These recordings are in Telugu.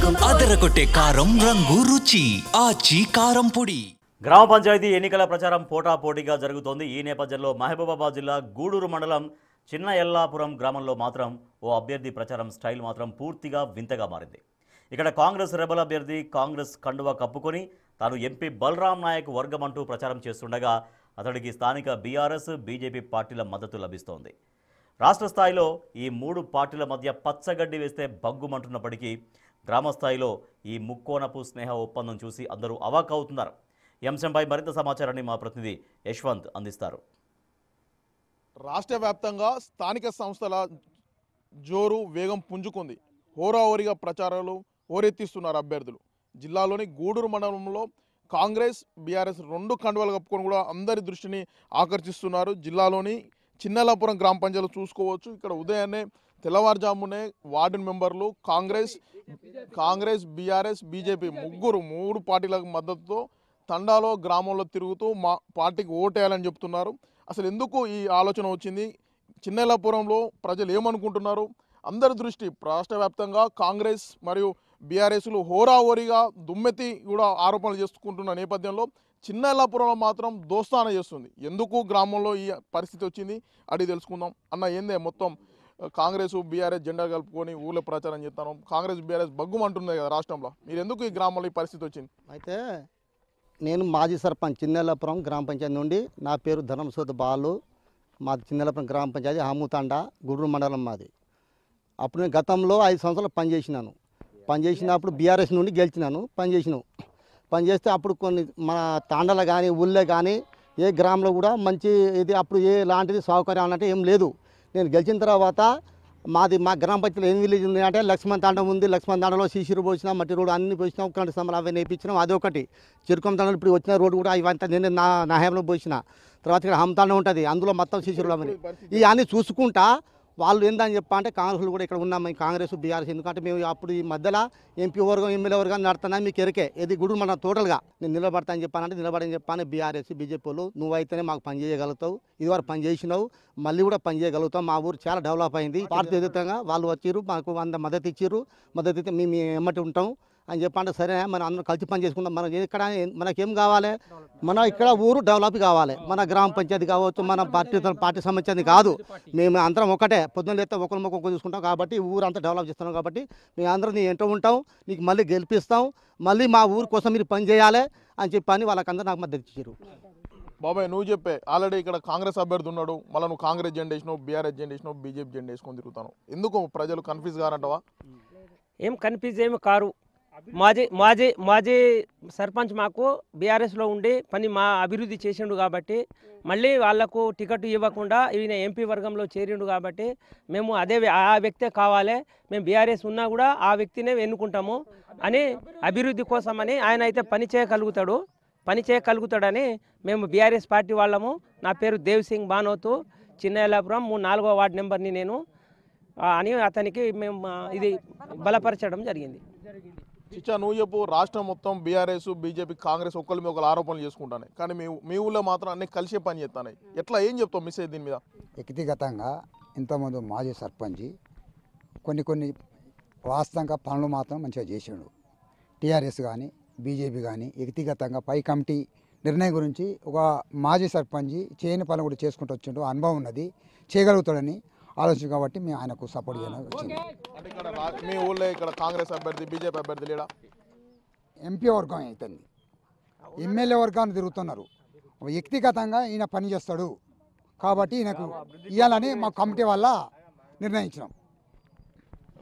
అదరగొట్టే కారం రంగు రుచి ఆచి కారం పొడి. గ్రామ పంచాయతీ ఎన్నికల ప్రచారం పోటాపోటీగా జరుగుతోంది. ఈ నేపథ్యంలో మహబూబాబాద్ జిల్లా గూడూరు మండలం చిన్న ఎల్లాపురం గ్రామంలో మాత్రం ఓ అభ్యర్థి ప్రచారం స్టైల్ మాత్రం పూర్తిగా వింతగా మారింది. ఇక్కడ కాంగ్రెస్ రెబల్ అభ్యర్థి కాంగ్రెస్ కండువా కప్పుకొని తాను ఎంపీ బలరాం నాయక్ వర్గం అంటూ ప్రచారం చేస్తుండగా అతడికి స్థానిక బీఆర్ఎస్ బీజేపీ పార్టీల మద్దతు లభిస్తోంది. రాష్ట్ర స్థాయిలో ఈ మూడు పార్టీల మధ్య పచ్చగడ్డి వేస్తే బగ్గుమంటున్నప్పటికీ గ్రామస్థాయిలో ఈ ముక్కోనపు స్నేహ ఒప్పందం చూసి అందరూ అవాక్ అవుతున్నారు. ఈ అంశంపై మరింత సమాచారాన్ని మా ప్రతినిధి యశ్వంత్ అందిస్తారు. రాష్ట్ర వ్యాప్తంగా స్థానిక సంస్థల జోరు వేగం పుంజుకుంది. హోరాహోరీగా ప్రచారాలు హోరెత్తిస్తున్నారు అభ్యర్థులు. జిల్లాలోని గూడూరు మండలంలో కాంగ్రెస్ బీఆర్ఎస్ రెండు కండువాలు కప్పుకొని కూడా అందరి దృష్టిని ఆకర్షిస్తున్నారు. జిల్లాలోని చిన్నెల్లాపురం గ్రామ పంచాయతీలు చూసుకోవచ్చు. ఇక్కడ ఉదయాన్నే తెల్లవారుజామునే వార్డు మెంబర్లు కాంగ్రెస్ బీఆర్ఎస్ బీజేపీ మూడు పార్టీల మద్దతుతో తండాలో గ్రామంలో తిరుగుతూ మా పార్టీకి ఓటేయాలని చెప్తున్నారు. అసలు ఎందుకు ఈ ఆలోచన వచ్చింది, చిన్నెల్లాపురంలో ప్రజలు ఏమనుకుంటున్నారు, అందరి దృష్టి రాష్ట్ర వ్యాప్తంగా కాంగ్రెస్ మరియు బీఆర్ఎస్లు హోరాహోరీగా దుమ్మెత్తి కూడా ఆరోపణలు చేసుకుంటున్న నేపథ్యంలో చిన్నెల్లాపురంలో మాత్రం దోస్తాన చేస్తుంది. ఎందుకు గ్రామంలో ఈ పరిస్థితి వచ్చింది అడిగి తెలుసుకుందాం. అన్న ఏందే మొత్తం కాంగ్రెస్ బీఆర్ఎస్ జెండా కలుపుకొని ఊళ్ళో ప్రచారం చేస్తాను, కాంగ్రెస్ బీఆర్ఎస్ బగ్గుమంటున్నాయి కదా రాష్ట్రంలో, మీరు ఎందుకు ఈ గ్రామంలో ఈ పరిస్థితి వచ్చింది? అయితే నేను మాజీ సర్పంచ్ చిన్నెల్లాపురం గ్రామ పంచాయతీ నుండి. నా పేరు ధనంసోద్ బాలు. మాది చిన్నెల్లాపురం గ్రామ పంచాయతీ హాముతాండ గూడూరు మండలం మాది. అప్పుడు నేను గతంలో 5 సంవత్సరాలు పనిచేసినప్పుడు బీఆర్ఎస్ నుండి గెలిచినాను. పనిచేస్తే అప్పుడు కొన్ని మన తాండలో కానీ ఊళ్ళో కానీ ఏ గ్రామంలో కూడా మంచి ఇది అప్పుడు ఏ లాంటిది సౌకర్యం అన్నట్టు ఏం లేదు. నేను గెలిచిన తర్వాత మా గ్రామ పంచాయతీలో ఏం విలేజ్ ఉంది అంటే లక్ష్మణ్ తాండం ఉంది. లక్ష్మణ్ తాండలో సీసీరు పోసినాం, మట్టి రోడ్డు అన్ని పోసినాం, కరెంటు స్తంభాలు అవి నేర్పించినాం. అదొకటి. చిరుకొమ్మ తాండం ఇప్పుడు వచ్చిన రోడ్డు కూడా ఇవంతా నేను నా హయాంలో పోసిన. తర్వాత ఇక్కడ హంతాండం ఉంటుంది, అందులో మొత్తం సీసీలు అవన్నీ ఇవన్నీ చూసుకుంటా వాళ్ళు ఏందని చెప్పా అంటే కాంగ్రెస్లు కూడా ఇక్కడ ఉన్నాం, కాంగ్రెస్ బీఆర్ఎస్. ఎందుకంటే మేము అప్పుడు ఈ మధ్యలో ఎంపీ వర్గం ఎమ్మెల్యే వర్గం నడుతున్నా మీకు ఎరికే. ఇది గుడి మన టోటల్గా నేను నిలబడతా అని చెప్పానంటే నిలబడని చెప్పాను. బీఆర్ఎస్ బీజేపీ వాళ్ళు నువ్వైతేనే మాకు పని చేయగలుగుతావు, ఇదివరకు పని చేసినావు, మళ్ళీ కూడా పని చేయగలుగుతావు, మా ఊరు చాలా డెవలప్ అయింది. పార్టీ ఎదుగుతంగా వాళ్ళు వచ్చిర్రు, మాకు మద్దతు ఇచ్చిర్రు, మద్దతు ఇస్తే మేము ఎమ్మటి ఉంటాం అని చెప్పంటే సరే మనం అందరం కలిసి పని చేసుకుందాం. మనం ఇక్కడ మనకేం కావాలి, మన ఇక్కడ ఊరు డెవలప్ కావాలి. మన గ్రామ పంచాయతీ కావచ్చు, మన పార్టీ సంబంధించింది కాదు, మేము అందరం ఒకటే. పొద్దున్న లేస్తే ఒకరి మొక్క చూసుకుంటాం కాబట్టి ఊరు అంతా డెవలప్ చేస్తున్నాం కాబట్టి మేము అందరం నీ ఎంట ఉంటాం, నీకు మళ్ళీ గెలిపిస్తాం, మళ్ళీ మా ఊరు కోసం మీరు పని చేయాలి అని చెప్పని వాళ్ళకందరూ నాకు మద్దతు ఇచ్చారు. బాబాయ్ నువ్వు చెప్పే, ఆల్రెడీ ఇక్కడ కాంగ్రెస్ అభ్యర్థి ఉన్నాడు, మళ్ళీ నువ్వు కాంగ్రెస్ జెండా వేసినావు, బీఆర్ఎస్ జెండా వేసినావు, బీజేపీ జెండా వేసుకొని తిరుగుతాను. ఎందుకు ప్రజలు కన్ఫ్యూజ్ కారంటావా? ఏం కన్ఫ్యూజ్ ఏమి కారు. మాజీ సర్పంచ్ మాకు బీఆర్ఎస్లో ఉండి మా అభివృద్ధి చేసిండు కాబట్టి మళ్ళీ వాళ్లకు టికెట్ ఇవ్వకుండా ఈయన ఎంపీ వర్గంలో చేరిండు కాబట్టి మేము ఆ వ్యక్తే కావాలి, మేము బీఆర్ఎస్ ఉన్నా కూడా ఆ వ్యక్తినే ఎన్నుకుంటాము అని అభివృద్ధి కోసమని ఆయన అయితే పని చేయగలుగుతాడని మేము బీఆర్ఎస్ పార్టీ వాళ్ళము. నా పేరు దేవ్ సింగ్ బానోతు, చిన్నెల్లాపురం 4వ వార్డు నెంబర్ని నేను అని అతనికి మేము ఇది బలపరచడం జరిగింది. చిచ్చా నువ్వు చెప్పు, రాష్ట్రం మొత్తం బీఆర్ఎస్ బీజేపీ కాంగ్రెస్ ఒకరి ఆరోపణలు చేసుకుంటానే, కానీ మీ ఊళ్ళో మాత్రం అన్నీ కలిసే పని చేస్తాయి. ఎట్లా ఏం చెప్తావు మిస్ దీని మీద? వ్యక్తిగతంగా ఇంతకుముందు మాజీ సర్పంచ్ కొన్ని వాస్తవంగా పనులు మాత్రం మంచిగా చేసిండు. టీఆర్ఎస్ కానీ బీజేపీ కానీ వ్యక్తిగతంగా పై కమిటీ నిర్ణయం గురించి ఒక మాజీ సర్పంచ్ చేయని పనులు కూడా చేసుకుంటూ వచ్చిండు, అనుభవం ఉన్నది, చేయగలుగుతాడని ఆలోచన కాబట్టి మేము ఆయనకు సపోర్ట్ చేయడం వచ్చింది. మీ ఊళ్ళో ఇక్కడ కాంగ్రెస్ అభ్యర్థి బీజేపీ అభ్యర్థి లేడా? ఎంపీ వర్గం అవుతుంది, ఎమ్మెల్యే వర్గాన్ని తిరుగుతున్నారు. వ్యక్తిగతంగా ఈయన పని చేస్తాడు కాబట్టి ఈయనకు ఇవ్వాలని మా కమిటీ వల్ల నిర్ణయించినాం.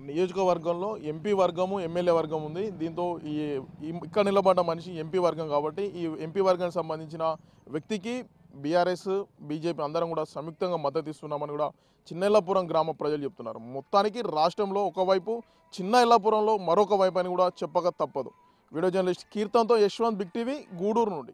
నియోజకవర్గంలో ఎంపీ వర్గము ఎమ్మెల్యే వర్గం ఉంది. దీంతో ఇక్కడ నిలబడ్డ మనిషి ఎంపీ వర్గం కాబట్టి ఈ ఎంపీ వర్గానికి సంబంధించిన వ్యక్తికి బీఆర్ఎస్ బీజేపీ అందరం కూడా సంయుక్తంగా మద్దతు ఇస్తున్నామని కూడా చిన్నెల్లాపురం గ్రామ ప్రజలు చెప్తున్నారు. మొత్తానికి రాష్ట్రంలో ఒకవైపు చిన్న ఎల్లాపురంలో మరొక వైపు అని కూడా చెప్పక తప్పదు. వీడియో జర్నలిస్ట్ కీర్తన్తో యశ్వంత్, బిగ్ టీవీ, గూడూరు నుండి.